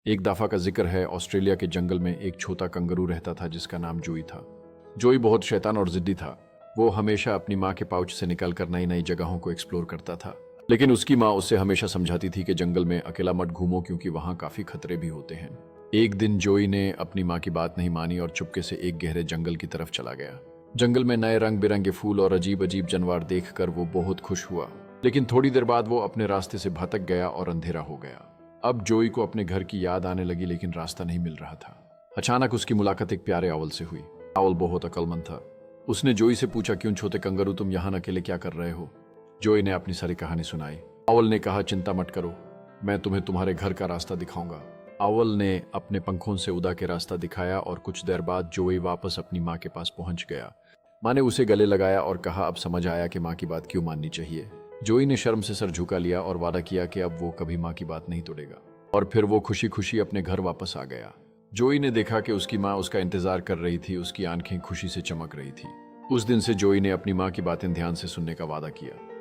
एक दफा का जिक्र है, ऑस्ट्रेलिया के जंगल में एक छोटा कंगारू रहता था जिसका नाम जोई था। जोई बहुत शैतान और जिद्दी था। वो हमेशा अपनी माँ के पाउच से निकलकर नई नई जगहों को एक्सप्लोर करता था। लेकिन उसकी माँ उससे हमेशा समझाती थी कि जंगल में अकेला मत घूमो क्योंकि वहाँ काफी खतरे भी होते हैं। एक दिन जोई ने अपनी माँ की बात नहीं मानी और चुपके से एक गहरे जंगल की तरफ चला गया। जंगल में नए रंग बिरंगे फूल और अजीब अजीब जानवर देखकर वो बहुत खुश हुआ। लेकिन थोड़ी देर बाद वो अपने रास्ते से भटक गया और अंधेरा हो गया। अब जोई को अपने घर की याद आने लगी, लेकिन रास्ता नहीं मिल रहा था। अचानक उसकी मुलाकात एक प्यारे आउल से हुई। आउल बहुत अक्लमंद था। उसने जोई से पूछा, क्यों छोटे कंगारू, तुम यहाँ अकेले क्या कर रहे हो? जोई ने अपनी सारी कहानी सुनाई। आउल ने कहा, चिंता मत करो, मैं तुम्हें तुम्हारे घर का रास्ता दिखाऊंगा। आउल ने अपने पंखों से उदा के रास्ता दिखाया और कुछ देर बाद जोई वापस अपनी माँ के पास पहुंच गया। माँ ने उसे गले लगाया और कहा, अब समझ आया कि माँ की बात क्यों माननी चाहिए। जोई ने शर्म से सर झुका लिया और वादा किया कि अब वो कभी माँ की बात नहीं तोड़ेगा। और फिर वो खुशी खुशी अपने घर वापस आ गया। जोई ने देखा कि उसकी माँ उसका इंतजार कर रही थी। उसकी आंखें खुशी से चमक रही थी। उस दिन से जोई ने अपनी माँ की बातें ध्यान से सुनने का वादा किया।